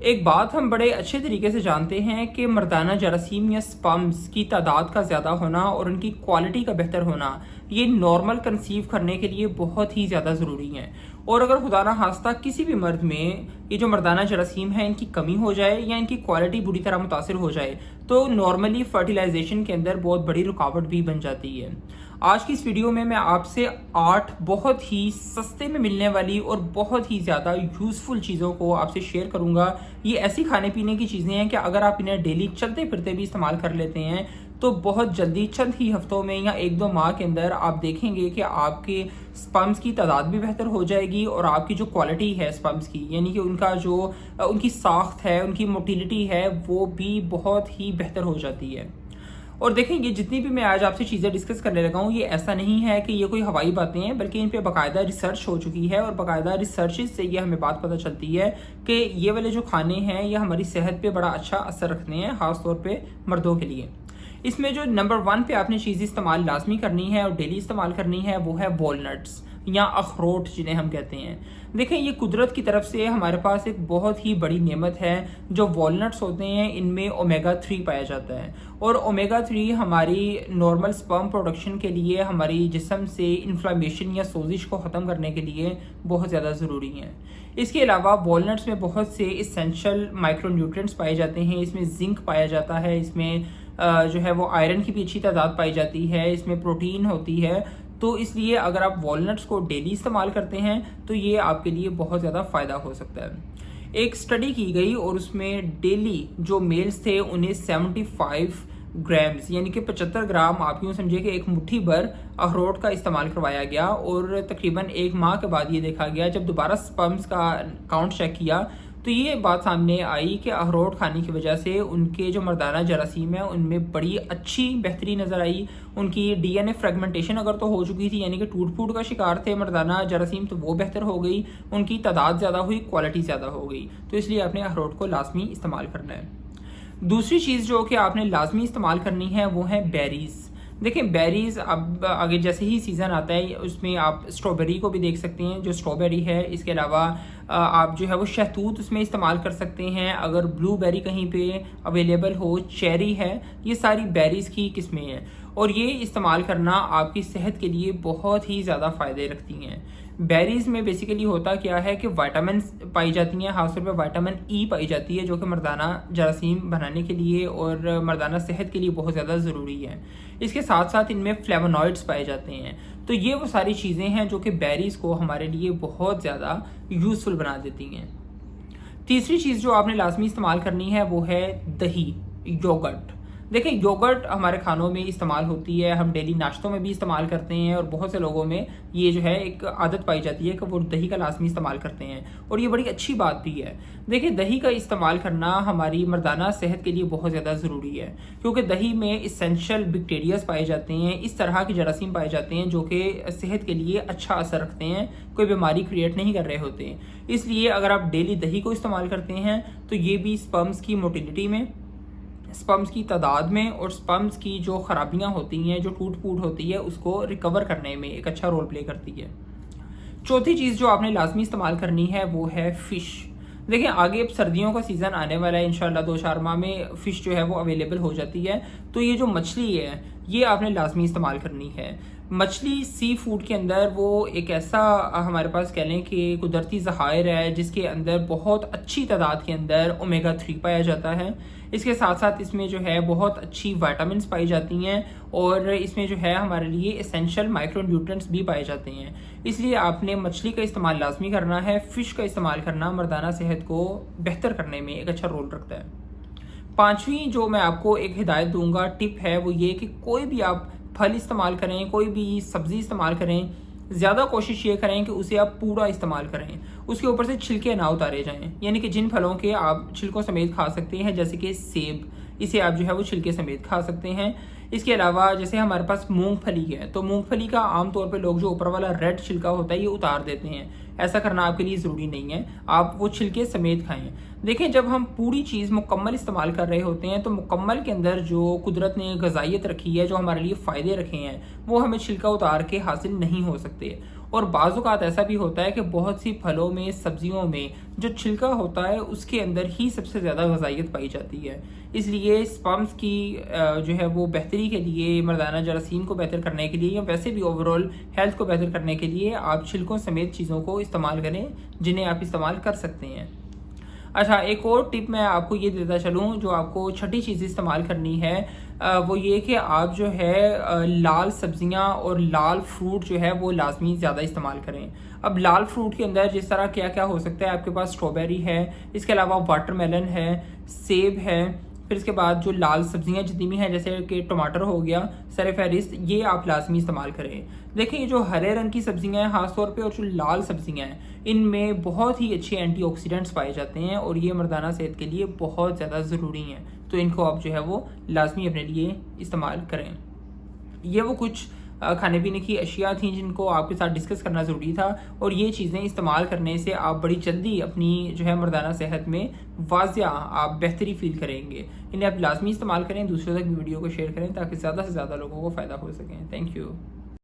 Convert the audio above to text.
एक बात हम बड़े अच्छे तरीके से जानते हैं कि मर्दाना जरासीम या स्पर्म्स की तादाद का ज़्यादा होना और उनकी क्वालिटी का बेहतर होना ये नॉर्मल कंसीव करने के लिए बहुत ही ज़्यादा ज़रूरी है। और अगर खुदा ना खास्ता किसी भी मर्द में ये जो मर्दाना जरासीम है इनकी कमी हो जाए या इनकी क्वालिटी बुरी तरह मुतासिर हो जाए तो नॉर्मली फर्टिलाइजेशन के अंदर बहुत बड़ी रुकावट भी बन जाती है। आज की इस वीडियो में मैं आपसे 8 बहुत ही सस्ते में मिलने वाली और बहुत ही ज़्यादा यूज़फुल चीज़ों को आपसे शेयर करूंगा। ये ऐसी खाने पीने की चीज़ें हैं कि अगर आप इन्हें डेली चलते फिरते भी इस्तेमाल कर लेते हैं तो बहुत जल्दी चंद ही हफ्तों में या 1-2 माह के अंदर आप देखेंगे कि आपके स्पर्म्स की तादाद भी बेहतर हो जाएगी और आपकी जो क्वालिटी है स्पर्म्स की, यानी कि उनका जो उनकी साख्त है, उनकी मोटिलिटी है, वो भी बहुत ही बेहतर हो जाती है। और देखें, ये जितनी भी मैं आज आपसे चीज़ें डिस्कस करने लगा हूँ ये ऐसा नहीं है कि ये कोई हवाई बातें हैं, बल्कि इन पे बाकायदा रिसर्च हो चुकी है और बाकायदा रिसर्च से ये हमें बात पता चलती है कि ये वाले जो खाने हैं ये हमारी सेहत पे बड़ा अच्छा असर रखते हैं, ख़ासतौर पे मर्दों के लिए। इसमें जो नंबर 1 पे आपने चीज़ इस्तेमाल लाजमी करनी है और डेली इस्तेमाल करनी है वो है वॉलनट्स या अखरोट जिन्हें हम कहते हैं। देखें, ये कुदरत की तरफ से हमारे पास एक बहुत ही बड़ी नेमत है। जो वॉलनट्स होते हैं इनमें ओमेगा 3 पाया जाता है और ओमेगा 3 हमारी नॉर्मल स्पर्म प्रोडक्शन के लिए, हमारी जिस्म से इन्फ्लामेशन या सोजिश को ख़त्म करने के लिए बहुत ज़्यादा ज़रूरी है। इसके अलावा वॉलनट्स में बहुत से इसेंशियल माइक्रोन्यूट्रिएंट्स पाए जाते हैं। इसमें जिंक पाया जाता है, इसमें जो है वो आयरन की भी अच्छी तादाद पाई जाती है, इसमें प्रोटीन होती है। तो इसलिए अगर आप वॉलनट्स को डेली इस्तेमाल करते हैं तो ये आपके लिए बहुत ज़्यादा फ़ायदा हो सकता है। एक स्टडी की गई और उसमें डेली जो मेल्स थे उन्हें 75 ग्राम्स यानी कि 75 ग्राम, आप यूँ समझिए कि एक मुट्ठी भर अखरोट का इस्तेमाल करवाया गया और तकरीबन 1 माह के बाद ये देखा गया, जब दोबारा स्पर्म्स का काउंट चेक किया तो ये बात सामने आई कि अखरोट खाने की वजह से उनके जो मर्दाना जरासीम है उनमें बड़ी अच्छी बेहतरी नज़र आई। उनकी डीएनए फ्रेगमेंटेशन अगर तो हो चुकी थी, यानी कि टूट फूट का शिकार थे मर्दाना जरासीम, तो वो बेहतर हो गई, उनकी तादाद ज़्यादा हुई, क्वालिटी ज़्यादा हो गई। तो इसलिए आपने अखरोट को लाजमी इस्तेमाल करना है। दूसरी चीज़ जो कि आपने लाजमी इस्तेमाल करनी है वो है बेरीज़। देखें, बेरीज़ अब आगे जैसे ही सीज़न आता है उसमें आप स्ट्रॉबेरी को भी देख सकते हैं, जो स्ट्रॉबेरी है। इसके अलावा आप जो है वो शहतूत उसमें इस्तेमाल कर सकते हैं, अगर ब्लूबेरी कहीं पे अवेलेबल हो, चेरी है, ये सारी बेरीज़ की किस्में हैं और ये इस्तेमाल करना आपकी सेहत के लिए बहुत ही ज़्यादा फ़ायदे रखती हैं। बेरीज़ में बेसिकली होता क्या है कि विटामिन पाई जाती हैं, खासतौर पे विटामिन ई पाई जाती है, जो कि मर्दाना जरासीम बनाने के लिए और मर्दाना सेहत के लिए बहुत ज़्यादा ज़रूरी है। इसके साथ साथ इनमें फ्लेवोनॉइड्स पाए जाते हैं। तो ये वो सारी चीज़ें हैं जो कि बेरीज़ को हमारे लिए बहुत ज़्यादा यूज़फुल बना देती हैं। तीसरी चीज़ जो आपने लाजमी इस्तेमाल करनी है वो है दही, योगर्ट। देखिए, योगर्ट हमारे खानों में इस्तेमाल होती है, हम डेली नाश्तों में भी इस्तेमाल करते हैं और बहुत से लोगों में ये जो है एक आदत पाई जाती है कि वो दही का लाजमी इस्तेमाल करते हैं और ये बड़ी अच्छी बात भी है। देखिए, दही का इस्तेमाल करना हमारी मर्दाना सेहत के लिए बहुत ज़्यादा ज़रूरी है, क्योंकि दही में इसेंशियल बैक्टीरियाज पाए जाते हैं, इस तरह के जरासीम पाए जाते हैं जो कि सेहत के लिए अच्छा असर रखते हैं, कोई बीमारी क्रिएट नहीं कर रहे होते हैं। इसलिए अगर आप डेली दही को इस्तेमाल करते हैं तो ये भी स्पर्म्स की मोटिलिटी में, स्पर्म्स की तादाद में और स्पर्म्स की जो ख़राबियाँ होती हैं, जो टूट फूट होती है, उसको रिकवर करने में एक अच्छा रोल प्ले करती है। चौथी चीज़ जो आपने लाजमी इस्तेमाल करनी है वो है फ़िश। देखिए, आगे अब सर्दियों का सीज़न आने वाला है, इंशाल्लाह 2-4 माह में फ़िश जो है वो अवेलेबल हो जाती है। तो ये जो मछली है ये आपने लाजमी इस्तेमाल करनी है। मछली सी फूड के अंदर वो एक ऐसा हमारे पास कह लें कि कुदरती ज़खायर है जिसके अंदर बहुत अच्छी तादाद के अंदर ओमेगा 3 पाया जाता है। इसके साथ साथ इसमें जो है बहुत अच्छी विटामिन्स पाई जाती हैं और इसमें जो है हमारे लिए एसेंशियल माइक्रोन्यूट्रिएंट्स भी पाए जाते हैं। इसलिए आपने मछली का इस्तेमाल लाजमी करना है। फ़िश का इस्तेमाल करना मर्दाना सेहत को बेहतर करने में एक अच्छा रोल रखता है। पाँचवीं जो मैं आपको एक हिदायत दूंगा, टिप है, वो ये कि कोई भी आप फल इस्तेमाल करें, कोई भी सब्ज़ी इस्तेमाल करें, ज़्यादा कोशिश ये करें कि उसे आप पूरा इस्तेमाल करें, उसके ऊपर से छिलके ना उतारे जाएं। यानी कि जिन फलों के आप छिलकों समेत खा सकते हैं, जैसे कि सेब, इसे आप जो है वो छिलके समेत खा सकते हैं। इसके अलावा जैसे हमारे पास मूंगफली है, तो मूंगफली का आमतौर पे लोग जो ऊपर वाला रेड छिलका होता है ये उतार देते हैं। ऐसा करना आपके लिए ज़रूरी नहीं है, आप वो छिलके समेत खाएं। देखें, जब हम पूरी चीज़ मुकम्मल इस्तेमाल कर रहे होते हैं तो मुकम्मल के अंदर जो कुदरत ने ग़िज़ाइयत रखी है, जो हमारे लिए फ़ायदे रखे हैं, वो हमें छिलका उतार के हासिल नहीं हो सकते। और बाज़ औक़ात ऐसा भी होता है कि बहुत सी फलों में, सब्जियों में जो छिलका होता है उसके अंदर ही सबसे ज़्यादा ग़िज़ाइयत पाई जाती है। इसलिए स्पम्स की जो है वो बेहतरी के लिए, मर्दाना जरासीम को बेहतर करने के लिए या वैसे भी ओवरऑल हेल्थ को बेहतर करने के लिए आप छिलकों समेत चीज़ों को इस्तेमाल करें, जिन्हें आप इस्तेमाल कर सकते हैं। अच्छा, एक और टिप मैं आपको ये देता चलूँ, जो आपको छठी चीज़ इस्तेमाल करनी है वो ये कि आप जो है लाल सब्जियां और लाल फ्रूट जो है वो लाजमी ज़्यादा इस्तेमाल करें। अब लाल फ्रूट के अंदर जिस तरह क्या क्या हो सकता है, आपके पास स्ट्रॉबेरी है, इसके अलावा वाटरमेलन है, सेब है, फिर इसके बाद जो लाल सब्जियां जितनी भी हैं जैसे कि टमाटर हो गया, सर फहरिस्त, ये आप लाजमी इस्तेमाल करें। देखिए, जो हरे रंग की सब्जियां हैं ख़ासतौर पे और जो लाल सब्जियां हैं, इनमें बहुत ही अच्छे एंटीऑक्सीडेंट्स पाए जाते हैं और ये मर्दाना सेहत के लिए बहुत ज़्यादा ज़रूरी हैं। तो इनको आप जो है वो लाजमी अपने लिए इस्तेमाल करें। ये वो कुछ खाने पीने की अशिया थी जिनको आपके साथ डिस्कस करना ज़रूरी था, और ये चीज़ें इस्तेमाल करने से आप बड़ी जल्दी अपनी जो है मर्दाना सेहत में वाज़िया आप बेहतरी फ़ील करेंगे। इन्हें आप लाजमी इस्तेमाल करें, दूसरों तक भी वीडियो को शेयर करें ताकि ज़्यादा से ज़्यादा लोगों को फ़ायदा हो सकें। Thank you.